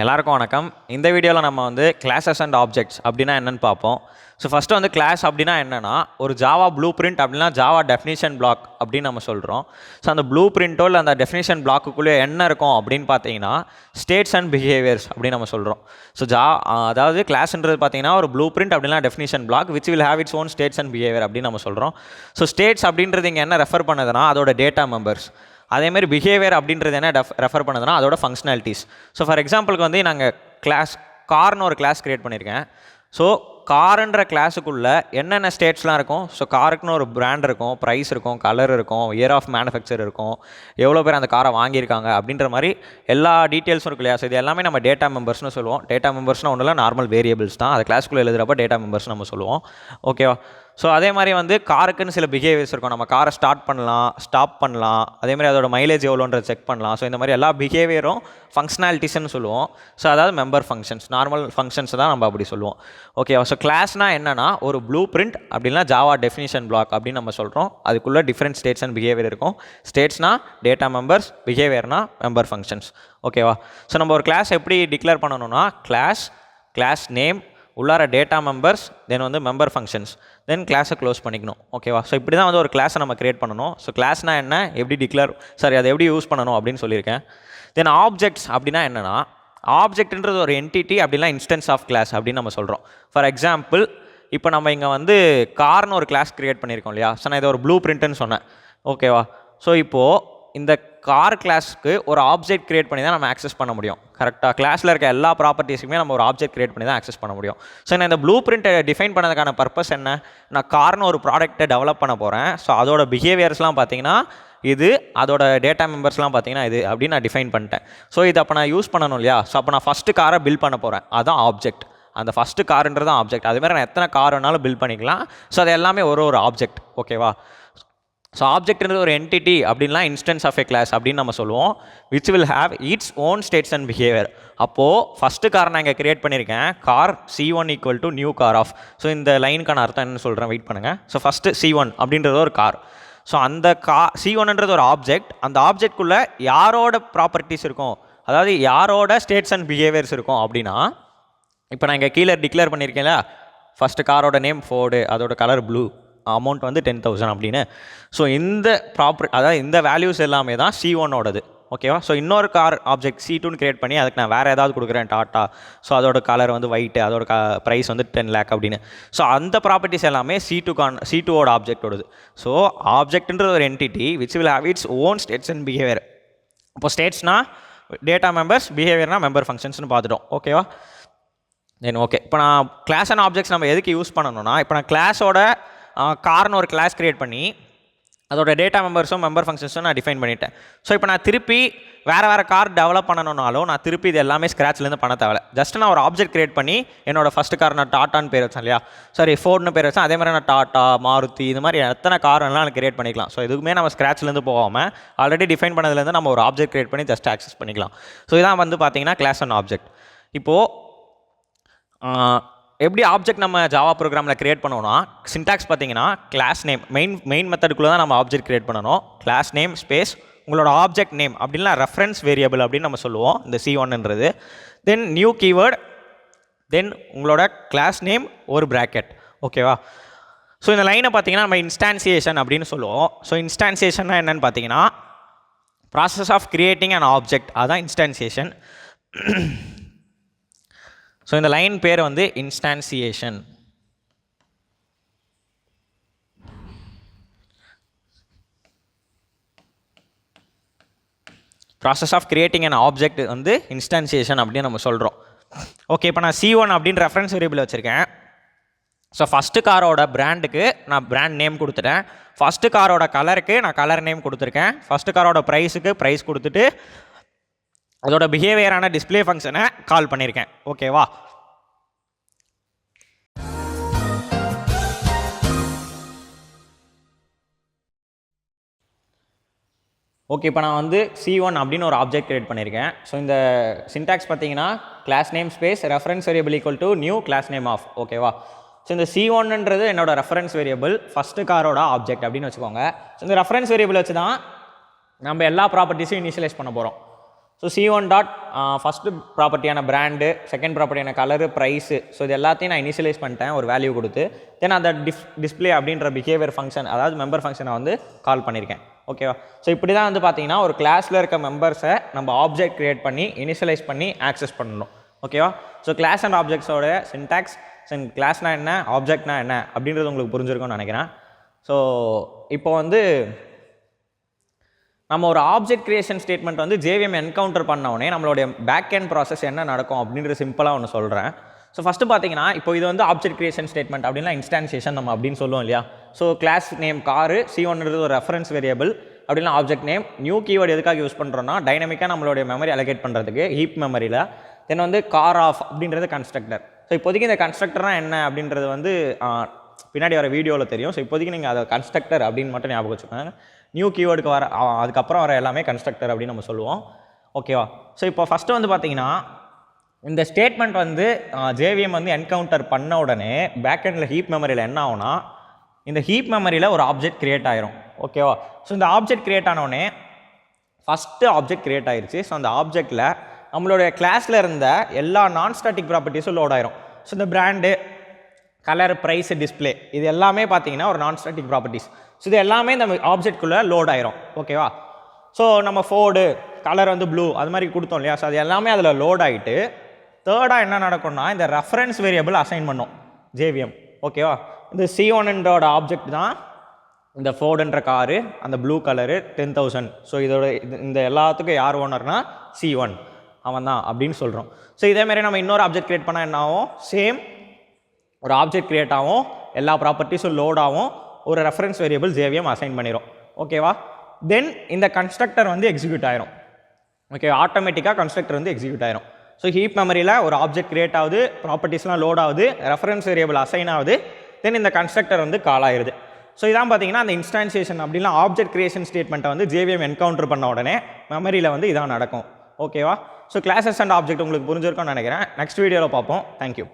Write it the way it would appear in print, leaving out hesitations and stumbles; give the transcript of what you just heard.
எல்லாருக்கும் வணக்கம். இந்த வீடியோவில் நம்ம வந்து கிளாஸஸ் அண்ட் ஆப்ஜெக்ட்ஸ் அப்படின்னா என்னென்னு பார்ப்போம். ஸோ ஃபஸ்ட்டு வந்து கிளாஸ் அப்படின்னா என்னென்னா ஒரு ஜாவா ப்ளூ பிரிண்ட் அப்படின்னா ஜாவா டெஃபினிஷன் பிளாக் அப்படின்னு நம்ம சொல்கிறோம். ஸோ அந்த ப்ளூ பிரிண்ட்டோ இல்லை அந்த டெஃபினிஷன் பிளாக்குள்ளே என்ன இருக்கும் அப்படின்னு பார்த்தீங்கன்னா ஸ்டேட்ஸ் அண்ட் பிஹேவியர்ஸ் அப்படின்னு நம்ம சொல்கிறோம். ஸோ அதாவது கிளாஸ்ன்றது பார்த்தீங்கன்னா ஒரு ப்ளூ பிரிண்ட் அப்படின்னா definition block which will have its own states and behaviour அப்படின்னு நம்ம சொல்கிறோம். ஸோ ஸ்டேட்ஸ் அப்படின்றது இங்கே என்ன ரெஃபர் பண்ணுதுன்னா அதோட டேட்டா மெம்பர்ஸ். அதேமாதிரி பிஹேவியர் அப்படின்றது என்ன ரெஃபர் பண்ணுதுன்னா அதோட ஃபங்க்ஷனாலிட்டிஸ். ஸோ ஃபார் எக்ஸாம்பிளுக்கு வந்து நாங்கள் கார்னு ஒரு கிளாஸ் க்ரியேட் பண்ணியிருக்கேன். ஸோ காருன்ற கிளாஸுக்குள்ளே என்னென்ன ஸ்டேட்ஸ்லாம் இருக்கும். ஸோ காருக்குன்னு ஒரு பிராண்ட் இருக்கும், ப்ரைஸ் இருக்கும், கலர் இருக்கும், இயர் ஆஃப் மேனுஃபேக்சர் இருக்கும், எவ்வளோ பேர் அந்த காரை வாங்கியிருக்காங்க அப்படின்ற மாதிரி எல்லா டீட்டெயில்ஸும் இருக்கும் இல்லையா. ஸோ இது எல்லாமே நம்ம டேட்டா மெம்பர்ஸ்னு சொல்லுவோம். டேட்டா மெம்பர்ஸ்னால் ஒன்றும் இல்லை, நார்மல் வேரியபிள்ஸ் தான். அது கிளாஸுக்குள்ளே எழுதுகிறப்ப டேட்டா மெம்பர்ஸ் நம்ம சொல்லுவோம். ஓகேவா. ஸோ அதே மாதிரி வந்து காருக்குன்னு சில பிஹேவியர்ஸ் இருக்கும். நம்ம காரை ஸ்டார்ட் பண்ணலாம், ஸ்டாப் பண்ணலாம், அதேமாதிரி அதோட மைலேஜ் எவ்வளோன்ற செக் பண்ணலாம். ஸோ இந்த மாதிரி எல்லா பிஹேவியரும் ஃபங்க்ஷனாலிட்டிஸ்ன்னு சொல்லுவோம். ஸோ அதாவது மெம்பர் ஃபங்க்ஷன்ஸ், நார்மல் ஃபங்க்ஷன்ஸ் தான் நம்ம அப்படி சொல்லுவோம். ஓகேவா. ஸோ கிளாஸ்னால் என்னென்னா ஒரு ப்ளூ பிரிண்ட் அப்படின்னா ஜாவா டெஃபினிஷன் பிளாக் அப்படின்னு நம்ம சொல்கிறோம். அதுக்குள்ளே டிஃப்ரெண்ட் ஸ்டேட்ஸ் அண்ட் பிஹேவியர் இருக்கும். ஸ்டேட்ஸ்னால் டேட்டா மெம்பர்ஸ், பிஹேவியர்னா மெம்பர் ஃபங்க்ஷன்ஸ். ஓகேவா. ஸோ நம்ம ஒரு கிளாஸ் எப்படி டிக்ளேர் பண்ணணும்னா கிளாஸ் நேம், உள்ளார டேட்டா மெம்பர்ஸ், தென் வந்து மெம்பர் ஃபங்க்ஷன்ஸ், தென் கிளாஸை க்ளோஸ் பண்ணிக்கணும். ஓகேவா. ஸோ இப்படி தான் வந்து ஒரு கிளாஸை நம்ம க்ரியேட் பண்ணணும். ஸோ கிளாஸ்னால் என்ன, எப்படி அதை எப்படி யூஸ் பண்ணணும் அப்படின்னு சொல்லியிருக்கேன். தென் ஆப்ஜெக்ட்ஸ் அப்படின்னா என்னென்னா ஆப்ஜெக்ட்ன்றது ஒரு என்டிட்டி அப்படின்னா இன்ஸ்டன்ஸ் ஆஃப் கிளாஸ் அப்படின்னு நம்ம சொல்கிறோம். ஃபார் எக்ஸாம்பிள் இப்போ நம்ம இங்கே வந்து கார்னு ஒரு கிளாஸ் க்ரியேட் பண்ணியிருக்கோம் இல்லையா. ஸோ நான் இதை ஒரு ப்ளூ பிரிண்ட்டுன்னு சொன்னேன். ஓகேவா. ஸோ இப்போது இந்த கார் கிளாஸ்க்கு ஒரு ஆப்ஜெக்ட் க்ரியேட் பண்ணி தான் நம்ம ஆக்சஸ் பண்ண முடியும். கரெக்டாக. கிளாஸில் இருக்க எல்லா ப்ராப்பர்ட்டிஸுக்குமே நம்ம ஒரு ஆப்ஜெக்ட் க்ரியேட் பண்ணி தான் ஆக்சஸ் பண்ண முடியும். ஸோ நான் இந்த ப்ளூ பிரிண்ட்டை டிஃபைன் பண்ணதுக்கான பர்பஸ் என்ன, நான் கார்னு ஒரு ப்ராடக்ட்டை டெவலப் பண்ண போகிறேன். ஸோ அதோட பிஹேவியர்ஸ்லாம் பார்த்தீங்கன்னா இது, அதோட டேட்டா மெம்பர்ஸ்லாம் பார்த்தீங்கன்னா இது அப்படின்னு நான் டிஃபைன் பண்ணிட்டேன். ஸோ இதை அப்போ நான் யூஸ் பண்ணணும் இல்லையா. ஸோ அப்போ நான் ஃபஸ்ட்டு காரை பில்ட் பண்ண போகிறேன், அதுதான் ஆப்ஜெக்ட். அந்த ஃபஸ்ட்டு காருன்றது தான் ஆப்ஜெக்ட். அதுமாதிரி நான் எத்தனை கார் வேணாலும் பில்ட் பண்ணிக்கலாம். ஸோ அது எல்லாமே ஒரு ஆப்ஜெக்ட். ஓகேவா. ஸோ ஆப்ஜெக்ட்ன்றது ஒரு என்டிட்டி அப்படின்னா இன்ஸ்டன்ஸ் ஆஃப் ஏ கிளாஸ் அப்படின்னு நம்ம சொல்லுவோம். Which will have its own states and behaviour. அப்போது ஃபஸ்ட்டு கார் நான் இங்கே க்ரியேட் பண்ணியிருக்கேன். Car C1 equal to new car of. So இந்த லைனுக்கான அர்த்தம் என்னன்னு சொல்கிறேன், வெயிட் பண்ணுங்கள். ஸோ ஃபஸ்ட்டு C1 அப்படின்றது ஒரு கார். ஸோ அந்த C1ன்றது ஒரு ஆப்ஜெக்ட். அந்த ஆப்ஜெக்ட்குள்ளே யாரோட ப்ராப்பர்ட்டிஸ் இருக்கும், அதாவது யாரோட ஸ்டேட்ஸ் அண்ட் பிஹேவியர்ஸ் இருக்கும் அப்படின்னா, இப்போ நான் இங்கே கீழே டிக்ளேர் பண்ணியிருக்கேன்ல, ஃபஸ்ட்டு காரோட நேம் ஃபோர்டு, அதோட கலர் ப்ளூ, அமௌண்ட் வந்து 10,000 அப்படின்னு. ஸோ இந்த அதாவது இந்த வேல்யூஸ் எல்லாமே தான் C1ஓடது. ஓகேவா. ஸோ இன்னொரு கார் ஆப்ஜெக்ட் C2ன்னு க்ரியேட் பண்ணி அதுக்கு நான் வேறு ஏதாவது கொடுக்குறேன், டாட்டா. ஸோ அதோட கலர் வந்து ஒயிட்டு, அதோட ப்ரைஸ் வந்து 10 lakh அப்படின்னு. ஸோ அந்த ப்ராப்பர்ட்டிஸ் எல்லாமே C2ஓட ஆப்ஜெக்டோடது. ஸோ ஆப்ஜெக்ட்ன்றது ஒரு entity which will have its own states and behaviour. இப்போ ஸ்டேட்ஸ்னால் டேட்டா மெம்பர்ஸ், பிஹேவியர்னால் மெம்பர் ஃபங்க்ஷன்ஸ்னு பார்த்துட்டோம். ஓகேவா. தென் ஓகே, இப்போ நான் கிளாஸ் அண்ட் ஆப்ஜெக்ட்ஸ் நம்ம எதுக்கு யூஸ் பண்ணணும்னா, இப்போ நான் கிளாஸோட கார்னு ஒரு கிளாஸ் க்ரியேட் பண்ணி அதோட டேட்டா மெம்பர்ஸும் மெம்பர் ஃபங்க்ஷன்ஸும் நான் டிஃபைன் பண்ணிட்டேன். ஸோ இப்போ நான் திருப்பி வேறு கார் டெவலப் பண்ணணும்னாலும் நான் திருப்பி இது எல்லாமே ஸ்க்ராட்ச்லேருந்து பண்ண தேவை. ஜஸ்ட் நான் ஒரு ஆப்ஜெக்ட் க்ரியேட் பண்ணி என்னோட ஃபஸ்ட்டு கார் நான் டாட்டான்னு பேர் வச்சேன் இல்லையா, சாரி ஃபோர்ட்னு பேர் வச்சேன். அதே மாதிரி நான் டாட்டா, மாருதி, இது மாதிரி எத்தனை கார்லாம் நான் க்ரியேட் பண்ணிக்கலாம். ஸோ எதுவுமே நம்ம ஸ்க்ராட்ச்லேருந்து போகாமல் ஆல்ரெடி டிஃபைன் பண்ணதுலேருந்து நம்ம ஒரு ஆப்ஜெக்ட் க்ரியேட் பண்ணி ஜஸ்ட் ஆக்சஸ் பண்ணிக்கலாம். ஸோ இதான் வந்து பார்த்தீங்கன்னா கிளாஸ் அண்ட் ஆப்ஜெக்ட். இப்போது எப்படி ஆப்ஜெக்ட் நம்ம ஜாவா ப்ரோக்ராமில் க்ரியேட் பண்ணோன்னா, சின்டாக்ஸ் பார்த்தீங்கன்னா கிளாஸ் நேம் மெயின் மெத்தடுக்குள்ளே தான் நம்ம ஆப்ஜெக்ட் க்ரியேட் பண்ணணும். கிளாஸ் நேம் ஸ்பேஸ் உங்களோட ஆப்ஜெக்ட் நேம் அப்படின்னா ரெஃபரன்ஸ் வேரியபிள் அப்படின்னு நம்ம சொல்லுவோம் இந்த C1ன்றது. தென் நியூ கீவேர்ட், தென் உங்களோட கிளாஸ் நேம் ஒரு ப்ராக்கெட். ஓகேவா. ஸோ இந்த லைனை பார்த்தீங்கன்னா நம்ம இன்ஸ்டான்சியேஷன் அப்படின்னு சொல்லுவோம். ஸோ இன்ஸ்டான்சியேஷன்னா என்னென்னு பார்த்தீங்கன்னா process of creating an object, அதுதான் இன்ஸ்டான்சியேஷன். ஸோ இந்த லைன் பேர் வந்து instantiation. Process of creating an object வந்து இன்ஸ்டான்சியேஷன் அப்படின்னு நம்ம சொல்கிறோம். ஓகே, இப்போ நான் C1 அப்படின்னு ரெஃபரன்ஸ் வேரியபிள் வச்சுருக்கேன். ஸோ ஃபஸ்ட்டு காரோட பிராண்டுக்கு நான் பிராண்ட் நேம் கொடுத்துட்டேன். ஃபஸ்ட்டு காரோட கலருக்கு நான் கலர் நேம் கொடுத்துருக்கேன். ஃபஸ்ட்டு காரோட ப்ரைஸுக்கு ப்ரைஸ் கொடுத்துட்டு அதோட பிஹேவியரான டிஸ்பிளே ஃபங்க்ஷனை கால் பண்ணியிருக்கேன். ஓகேவா. ஓகே, இப்போ நான் வந்து C1 அப்படின்னு ஒரு ஆப்ஜெக்ட் க்ரியேட் பண்ணியிருக்கேன். ஸோ இந்த சின்டாக்ஸ் பார்த்தீங்கன்னா class name space reference variable equal to new class name of. ஓகேவா. ஸோ இந்த C1ன்றது என்னோட ரெஃபரன்ஸ் வேரியபிள் ஃபஸ்ட்டு காரோட ஆப்ஜெக்ட் அப்படின்னு வச்சுக்கோங்க. ஸோ இந்த ரெஃபரன்ஸ் வேரியபிள் வச்சு தான் நம்ம எல்லா ப்ராப்பர்ட்டிஸையும் இனிஷியலைஸ் பண்ண போகிறோம். ஸோ C1 டாட் ஃபஸ்ட்டு ப்ராப்பர்ட்டியான பிராண்டு, செகண்ட் ப்ராப்பர்ட்டியான கலரு, ப்ரைஸு, ஸோ இது எல்லாத்தையும் நான் இனிஷியலைஸ் பண்ணிட்டேன் ஒரு வேல்யூ கொடுத்து. தென் அந்த டிஸ்பிளே அப்படின்ற பிஹேவியர் ஃபங்க்ஷன், அதாவது மெம்பர் ஃபங்க்ஷனை வந்து கால் பண்ணியிருக்கேன். ஓகேவா? ஸோ இப்படி தான் வந்து பார்த்தீங்கன்னா ஒரு கிளாஸில் இருக்க மெம்பர்ஸை நம்ம ஆப்ஜெக்ட் க்ரியேட் பண்ணி இனிஷியலைஸ் பண்ணி ஆக்சஸ் பண்ணணும். ஓகேவா? ஸோ கிளாஸ் அண்ட் ஆப்ஜெக்ட்ஸோட சின்டாக்ஸ், கிளாஸ்னா என்ன, ஆப்ஜெக்ட்னா என்ன அப்படின்றது உங்களுக்கு புரிஞ்சிருக்கும்னு நினைக்கிறேன். ஸோ இப்போ வந்து நம்ம ஒரு ஆப்ஜெக்ட் கிரியேஷன் ஸ்டேட்மெண்ட் வந்து JVM என்கவுண்டர் பண்ணவுடனே நம்மளுடைய பேக் எண்ட் ப்ராசஸ் என்ன நடக்கும் அப்படின்ற சிம்பிளாக ஒன்று சொல்கிறேன். ஸோ ஃபஸ்ட்டு பார்த்தீங்கன்னா இப்போ இது வந்து ஆப்ஜெக்ட் கிரியேஷன் ஸ்டேட்மெண்ட் அப்படின்னா இன்ஸ்டான்சியேஷன் நம்ம அப்படின்னு சொல்லுவோம் இல்லையா. ஸோ கிளாஸ் நேம் காரு, C1ன்றது ஒரு ரெஃபரன்ஸ் வேரியபிள் அப்படின்னா ஆப்ஜெக்ட் நேம். நியூ கீவேர்டு எதுக்காக யூஸ் பண்ணுறோன்னா டைனமிக்காக நம்மளுடைய மெமரி அலோகேட் பண்ணுறதுக்கு ஹீப் மெமரியில். தென் வந்து கார் ஆஃப் அப்படின்றது கன்ஸ்ட்ரக்டர். ஸோ இப்போதைக்கு இந்த கன்ஸ்ட்ரக்டர்னால் என்ன அப்படின்றது வந்து பின்னாடி வர வீடியோவில் தெரியும். ஸோ இப்போதைக்கு நீங்கள் அதை கன்ஸ்ட்ரக்டர் அப்படின்னு மட்டும் ஞாபகம் வச்சுக்கோங்க. நியூ கீவேர்டுக்கு வர அதுக்கப்புறம் வர எல்லாமே கன்ஸ்ட்ரக்டர் அப்படின்னு நம்ம சொல்லுவோம். ஓகேவா? ஸோ இப்போ ஃபஸ்ட்டு வந்து பார்த்தீங்கன்னா இந்த ஸ்டேட்மெண்ட் வந்து JVM வந்து என்கவுண்டர் பண்ண உடனே பேக்கெண்டில் ஹீப் மெமரியில் என்ன ஆகும்னா இந்த ஹீப் மெமரியில் ஒரு ஆப்ஜெக்ட் கிரியேட் ஆயிரும். ஓகேவா? ஸோ இந்த ஆப்ஜெக்ட் கிரியேட் ஆனவுடனே ஃபஸ்ட்டு ஆப்ஜெக்ட் கிரியேட் ஆயிடுச்சு. ஸோ அந்த ஆப்ஜெக்டில் நம்மளுடைய கிளாஸில் இருந்த எல்லா நான் ஸ்டாட்டிக் ப்ராப்பர்ட்டிஸும் லோட் ஆயிரும். ஸோ இந்த பிராண்டு, கலர், ப்ரைஸு, டிஸ்பிளே இது எல்லாமே பார்த்தீங்கன்னா ஒரு நான் ஸ்டாட்டிக் ப்ராப்பர்ட்டிஸ். ஸோ இது எல்லாமே இந்த ஆப்ஜெக்ட்குள்ளே லோட் ஆயிரும். ஓகேவா? ஸோ நம்ம ஃபோர்டு, கலர் வந்து ப்ளூ அது மாதிரி கொடுத்தோம் இல்லையா. ஸோ அது எல்லாமே அதில் லோட் ஆகிட்டு தேர்டாக என்ன நடக்கும்னா இந்த ரெஃபரன்ஸ் வேரியபிள் அசைன் பண்ணோம் JVM. ஓகேவா? இந்த C1ன்றோட ஆப்ஜெக்ட் தான் இந்த ஃபோர்டுன்ற காரு, அந்த ப்ளூ கலரு, 10,000. ஸோ இதோட இந்த எல்லாத்துக்கும் யார் ஓனர்னா C1 அவன் தான் அப்படின்னு சொல்கிறோம். ஸோ இதேமாரி நம்ம இன்னொரு ஆப்ஜெக்ட் க்ரியேட் பண்ணால் என்ன ஆகும், சேம் ஒரு ஆப்ஜெக்ட் க்ரியேட் ஆகும், எல்லா ப்ராப்பர்ட்டிஸும் லோட் ஆகும், ஒரு ரெஃபரன்ஸ் வேரியபிள் JVM அசைன் பண்ணிடும். ஓகேவா? தென் இந்த கன்ஸ்ட்ரக்டர் வந்து எக்ஸிக்யூட் ஆயிரும். ஓகே, ஆட்டோமேட்டிக்காக கன்ஸ்ட்ரக்டர் வந்து எக்ஸிக்யூட் ஆயிரும். ஸோ ஹீப் மெமரியில் ஒரு ஆப்ஜெக்ட் கிரியேட் ஆகுது, ப்ராப்பர்ட்டிஸ்லாம் லோட் ஆகுது, ரெஃபரன்ஸ் வேரியபிள் அசைன் ஆகுது, தென் இந்த கன்ஸ்ட்ரக்டர் வந்து கால் ஆயிடுது. ஸோ இதான் பார்த்தீங்கன்னா அந்த இன்ஸ்டான்சியேஷன் அப்படின்னா ஆப்ஜெக்ட் கிரியேஷன் ஸ்டேட்மெண்ட்டை வந்து JVM என்கவுண்டர் பண்ண உடனே மெமரியில் வந்து இதான் நடக்கும். ஓகேவா? ஸோ கிளாஸஸ் அண்ட் ஆப்ஜெக்ட் உங்களுக்கு புரிஞ்சிருக்கும்னு நினைக்கிறேன். நெக்ஸ்ட் வீடியோவில் பார்ப்போம். தேங்க்யூ.